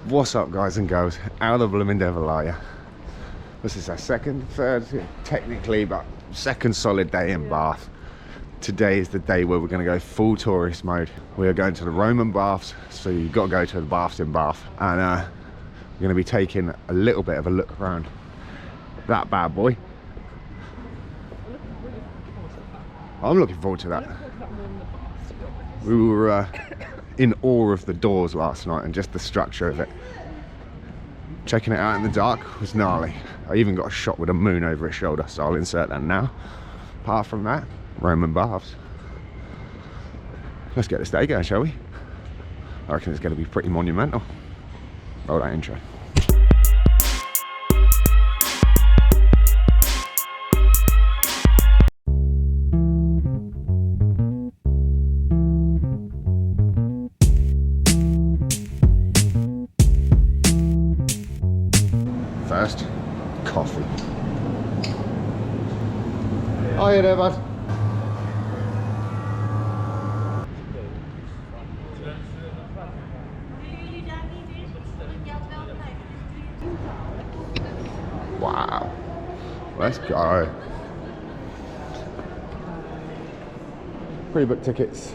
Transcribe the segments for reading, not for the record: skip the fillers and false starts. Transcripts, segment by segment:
What's up, guys and girls? How the blooming devil are you? This is our third, technically, but second solid day in Bath. Today is the day where we're going to go full tourist mode. We are going to the Roman baths, so you've got to go to the baths in Bath. And we're going to be taking a little bit of a look around that bad boy. I'm looking forward to that. We were in awe of the doors last night and just the structure of it. Checking it out in the dark was gnarly. I even got a shot with a moon over its shoulder, so I'll insert that now. Apart from that, Roman baths. Let's get this day going, shall we? I reckon it's going to be pretty monumental. Roll that intro. First, coffee. Hiya there, bud. Wow. Let's go. Pre-book tickets.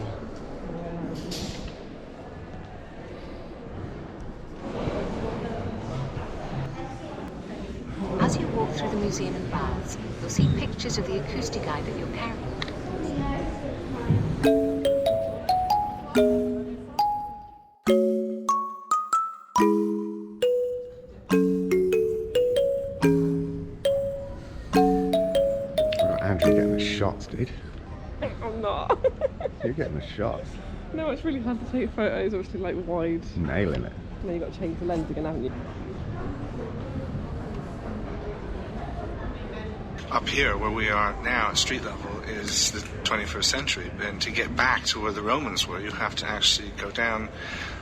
As you walk through the museum and baths, you'll see pictures of the acoustic guide that you're carrying. Right, Andrew getting the shots, dude. I'm not. You're getting the shots. No, it's really hard to take photos, obviously, like wide. Nailing it. And then you've got to change the lens again, haven't you? Up here, where we are now at street level, is the 21st century, and to get back to where the Romans were, you have to actually go down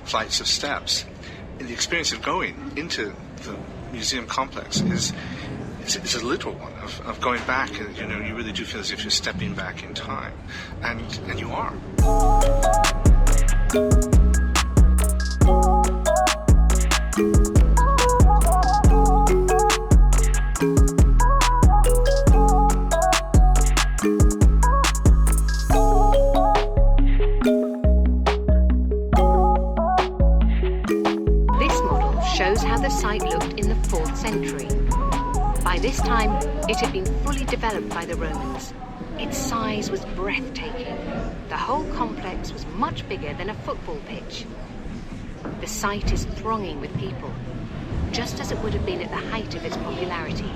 flights of steps. And the experience of going into the museum complex is it's a literal one of going back, and you know, you really do feel as if you're stepping back in time, and you are. The site looked in the 4th century. By this time, it had been fully developed by the Romans. Its size was breathtaking. The whole complex was much bigger than a football pitch. The site is thronging with people, just as it would have been at the height of its popularity.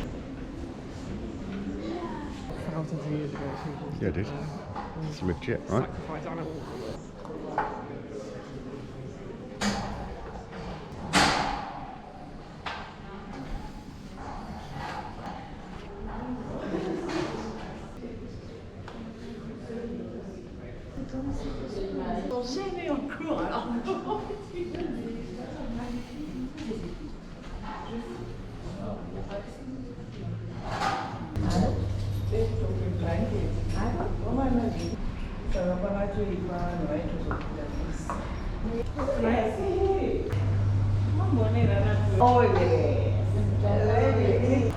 Thousands of years ago. Yeah, dude. It's legit, right? Sacrifice animals.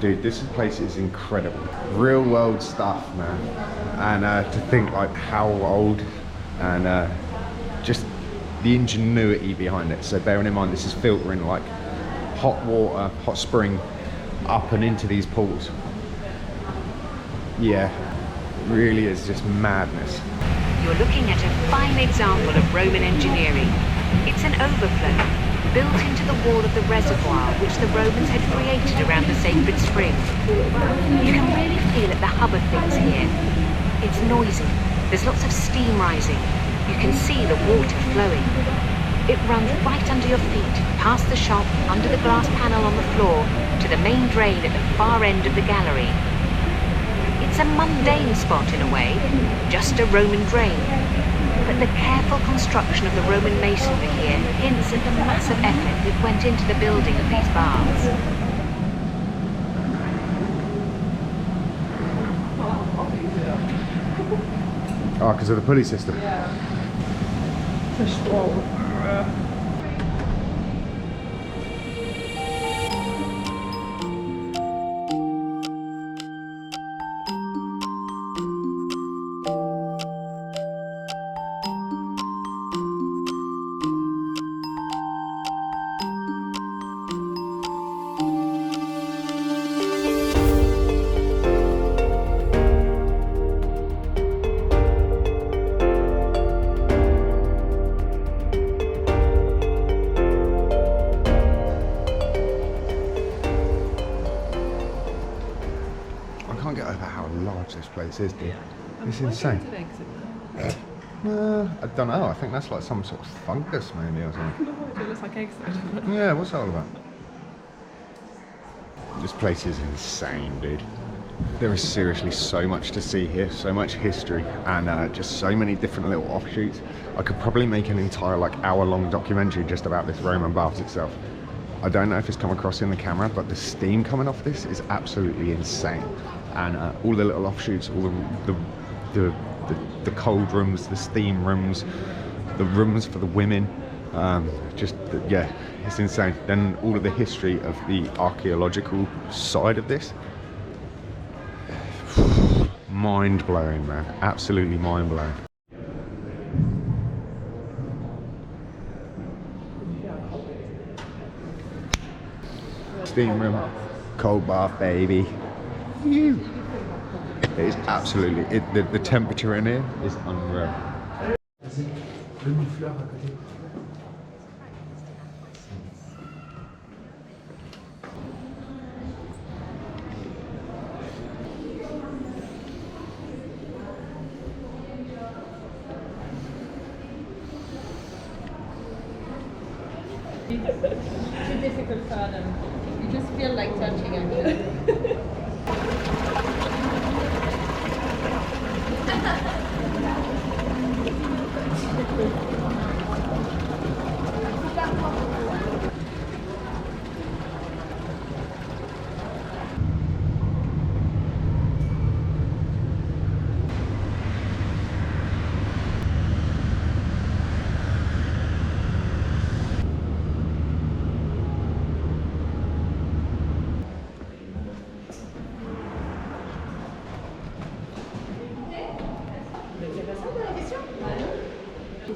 Dude, this place is incredible. Real world stuff, man. And to think like how old and just the ingenuity behind it. So bearing in mind this is filtering like hot water, hot spring up and into these pools. Yeah, really is just madness. You're looking at a fine example of Roman engineering. It's an overflow built into the wall of the reservoir which the Romans had created around the sacred spring. You can really feel at the hub of things here. It's noisy. There's lots of steam rising. You can see the water flowing. It runs right under your feet, past the shop, under the glass panel on the floor, to the main drain at the far end of the gallery. It's a mundane spot in a way, just a Roman drain. But the careful construction of the Roman masonry here hints at the massive effort that went into the building of these baths. Oh, because of the pulley system. Yeah. So strong. much this place is, dude. It's insane. I don't know. I think that's like some sort of fungus maybe or something. No, it looks like eggs though, doesn't it? Yeah, what's that all about? This place is insane, dude. There is seriously so much to see here, so much history, and just so many different little offshoots. I could probably make an entire like hour-long documentary just about this Roman baths itself. I don't know if it's come across in the camera, but the steam coming off this is absolutely insane. And all the little offshoots, all the cold rooms, the steam rooms, the rooms for the women, yeah, it's insane. Then all of the history of the archaeological side of this. Mind blowing, man. Absolutely mind blowing. Steam room, cold bath, baby. It is absolutely, the temperature in here is unreal. Too difficult for them. You just feel like touching actually.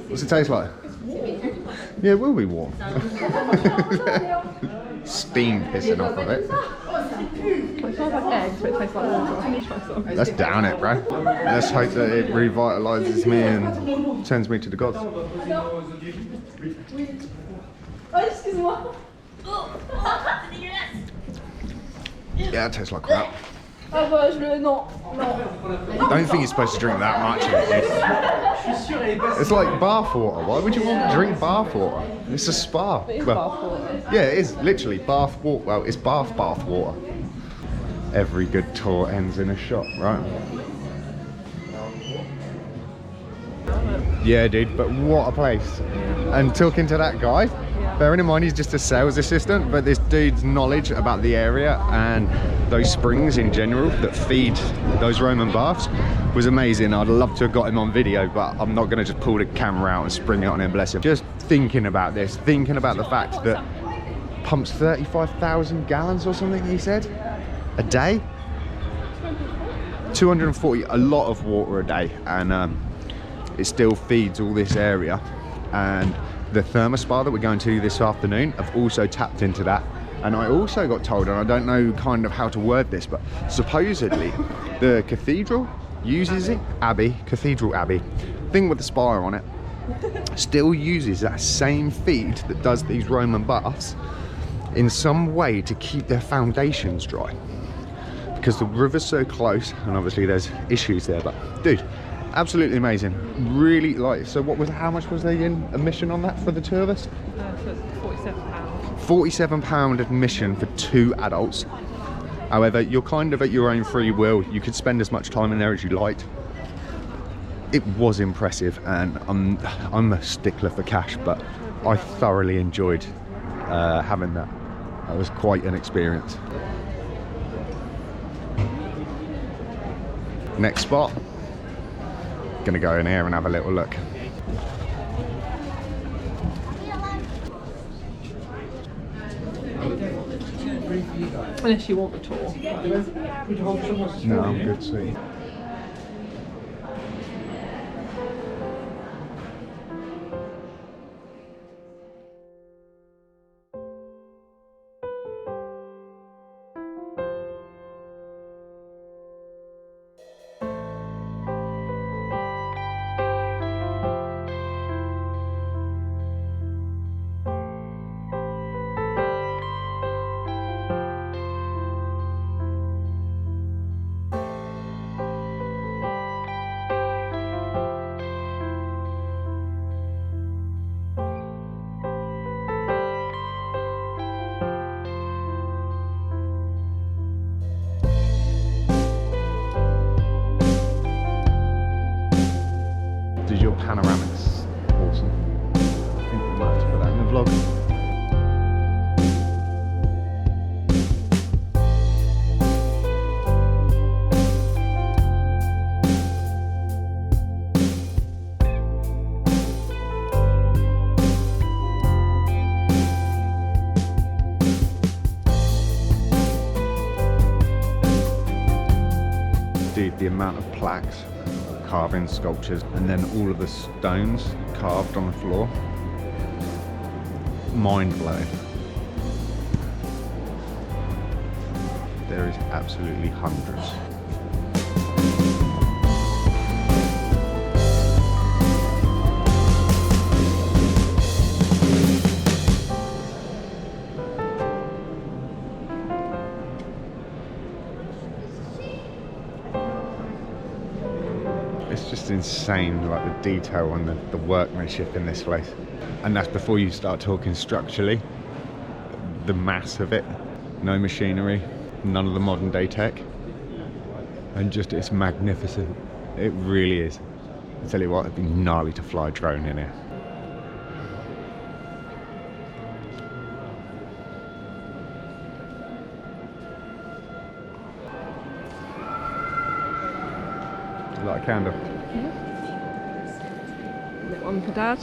What's it taste like? Yeah, it will be warm. Steam pissing off of it. It smells like eggs, but it tastes like water. Let's down it, bro. Let's hope that it revitalises me and sends me to the gods. Yeah, it tastes like crap. Ah bah non. I don't think you're supposed to drink that much of it. It's like bath water. Why would you want to drink bath water? It's a spa. It is Well, bath water. yeah, it is literally bath water. Well, it's bath water. Every good tour ends in a shop, right? Yeah, dude, but what a place. And talking to that guy, bearing in mind he's just a sales assistant, but this dude's knowledge about the area and those springs in general that feed those Roman baths was amazing. I'd love to have got him on video, but I'm not going to just pull the camera out and spring it on him, bless him. Just thinking about this, thinking about the fact that pumps 35,000 gallons or something, he said, a day? 240, a lot of water a day, and it still feeds all this area. And the Thermae Spa that we're going to this afternoon have also tapped into that. And I also got told, and I don't know kind of how to word this, but supposedly the cathedral uses it, Cathedral Abbey, thing with the spire on it, still uses that same feed that does these Roman baths in some way to keep their foundations dry. Because the river's so close, and obviously there's issues there, but dude, absolutely amazing. Really like, so what was, how much was they in admission on that for the two of us? So it's £47. £47 admission for 2 adults. However, you're kind of at your own free will. You could spend as much time in there as you liked. It was impressive, and I'm a stickler for cash, but I thoroughly enjoyed having that. That was quite an experience. Next spot. Gonna go in here and have a little look. Unless you want the tour. No, I'm good, sweet. the amount of plaques, carving, sculptures, and then all of the stones carved on the floor. Mind blowing. There is absolutely hundreds. It's just insane, like the detail and the workmanship in this place. And that's before you start talking structurally. The mass of it, no machinery, none of the modern day tech, and just it's magnificent. It really is. I tell you what, it'd be gnarly to fly a drone in here. Light a candle. Lit one for Dad.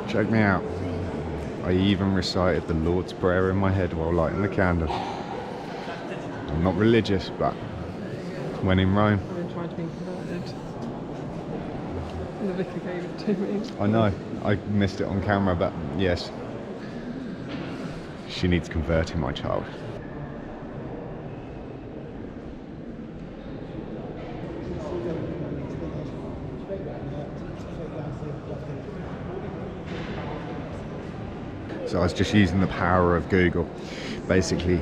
Check me out. I even recited the Lord's Prayer in my head while lighting the candle. I'm not religious, but when in Rome. I've been trying to be converted. And the vicar gave it to me. I know, I missed it on camera, but yes. She needs converting, my child. So I was just using the power of Google. Basically,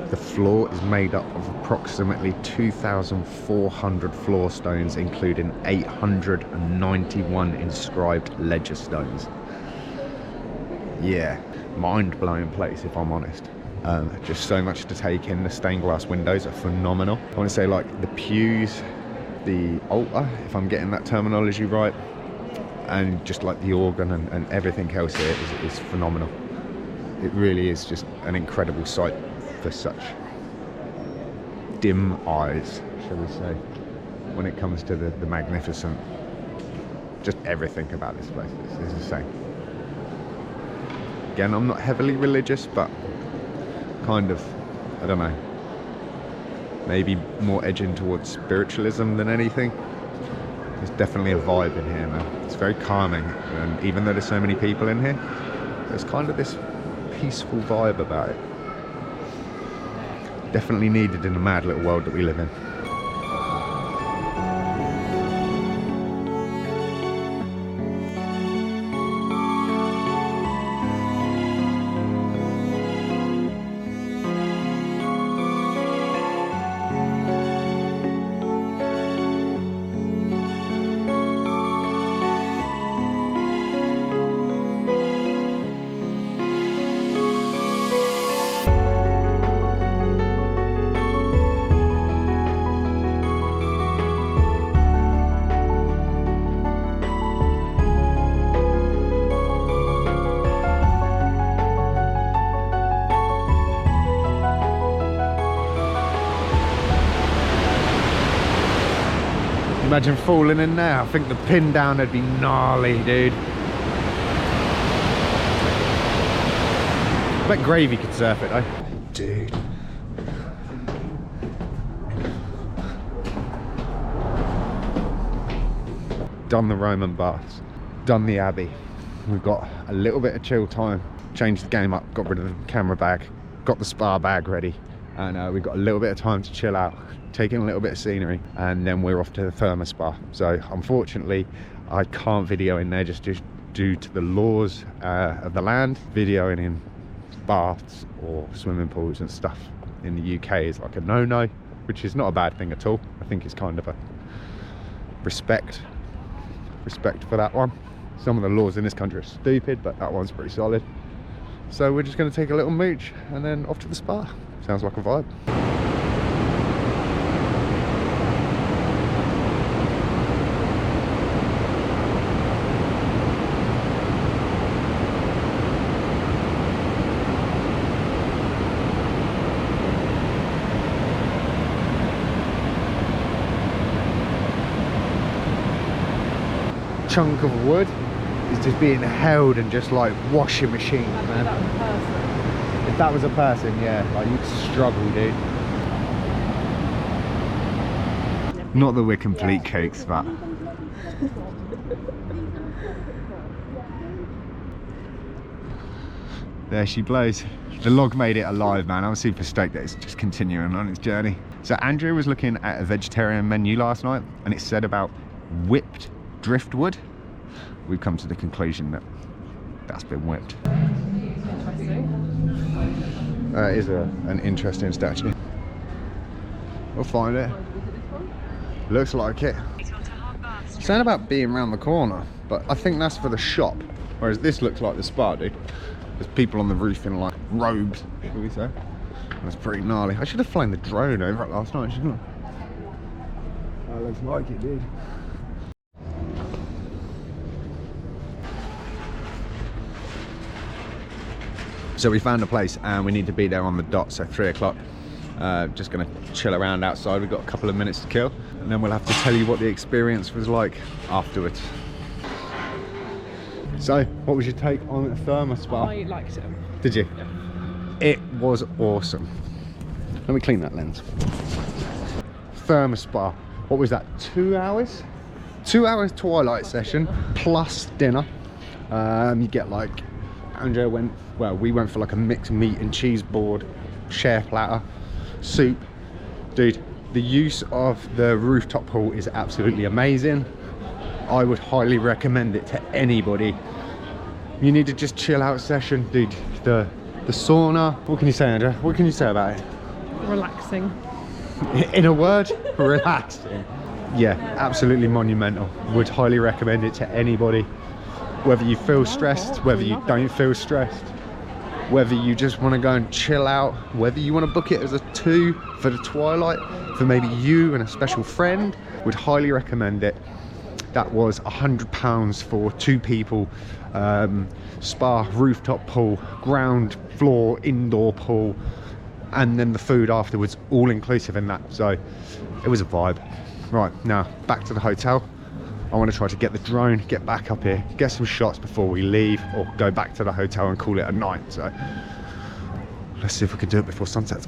the floor is made up of approximately 2,400 floor stones, including 891 inscribed ledger stones. Yeah, mind-blowing place if I'm honest. Just so much to take in. The stained glass windows are phenomenal. I want to say like the pews, the altar, if I'm getting that terminology right, and just like the organ and everything else here is phenomenal. It really is just an incredible sight for such dim eyes, shall we say, when it comes to the magnificent, just everything about this place is insane. Again, I'm not heavily religious, but kind of, I don't know, maybe more edging towards spiritualism than anything. There's definitely a vibe in here, man. It's very calming, and even though there's so many people in here, there's kind of this peaceful vibe about it. Definitely needed in the mad little world that we live in. Imagine falling in there. I think the pin down would be gnarly, dude. I bet Gravy could surf it though. Dude. Done the Roman baths, done the Abbey. We've got a little bit of chill time, changed the game up, got rid of the camera bag, got the spa bag ready, and we've got a little bit of time to chill out, taking a little bit of scenery, and then we're off to the Thermae Spa. So unfortunately I can't video in there just due to the laws of the land. Videoing in baths or swimming pools and stuff in the UK is like a no-no, which is not a bad thing at all. I think it's kind of a respect for that one. Some of the laws in this country are stupid, but that one's pretty solid. So we're just going to take a little mooch and then off to the spa. Sounds like a vibe. chunk of wood is just being held and just like washing machine, man. If that was a person, yeah, like you'd struggle, dude. Not that we're complete cakes, but there she blows. The log made it alive, man. I'm super stoked that it's just continuing on its journey. So Andrea was looking at a vegetarian menu last night and it said about whipped driftwood. We've come to the conclusion that that's been whipped. That is an interesting statue. We'll find it. Looks like it. It's saying about being around the corner, but I think that's for the shop. Whereas this looks like the spa, dude. There's people on the roof in like robes, shall we say. That's pretty gnarly. I should have flown the drone over it last night, shouldn't I? That looks like it, dude. So we found a place and we need to be there on the dot, so 3 o'clock. Just gonna chill around outside. We've got a couple of minutes to kill and then we'll have to tell you what the experience was like afterwards. So, what was your take on the Thermae Spa? I liked it. Did you? Yeah. It was awesome. Let me clean that lens. Thermae Spa. What was that? 2 hours? 2 hours twilight session plus dinner. You get like, Andrea went, well, we went for like a mixed meat and cheese board, share platter, soup. Dude, the use of the rooftop pool is absolutely amazing. I would highly recommend it to anybody. You need to just chill out session, dude. The sauna. What can you say, Andrea? What can you say about it? Relaxing. In a word, relaxing. Yeah, absolutely monumental. Would highly recommend it to anybody. Whether you feel stressed, whether you don't feel stressed, whether you just want to go and chill out, whether you want to book it as a 2 for the twilight, for maybe you and a special friend, would highly recommend it. That was £100 for 2 people. Spa, rooftop pool, ground floor, indoor pool, and then the food afterwards, all inclusive in that. So it was a vibe. Right, now back to the hotel. I want to try to get the drone, get back up here, get some shots before we leave, or go back to the hotel and call it a night. So let's see if we can do it before sunset.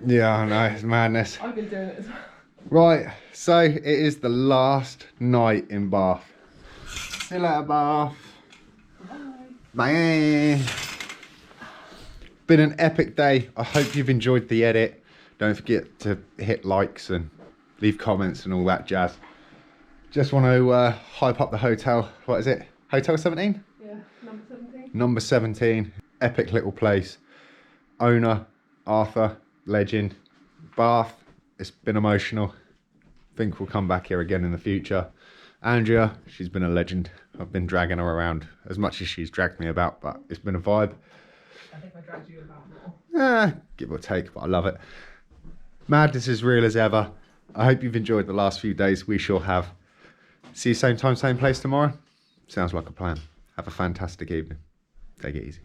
Yeah, I know, it's madness. I've been doing it as well. Right, so it is the last night in Bath. See you later, Bath. Bye. Bye. Been an epic day. I hope you've enjoyed the edit. Don't forget to hit likes and leave comments and all that jazz. Just want to hype up the hotel. What is it? Hotel 17? Yeah, number 17. Number 17. Epic little place. Owner, Arthur, legend. Bath, it's been emotional. Think we'll come back here again in the future. Andrea, she's been a legend. I've been dragging her around as much as she's dragged me about, but it's been a vibe. I think I dragged you about more. Give or take, but I love it. Madness is real as ever. I hope you've enjoyed the last few days. We sure have. See you same time, same place tomorrow. Sounds like a plan. Have a fantastic evening. Take it easy.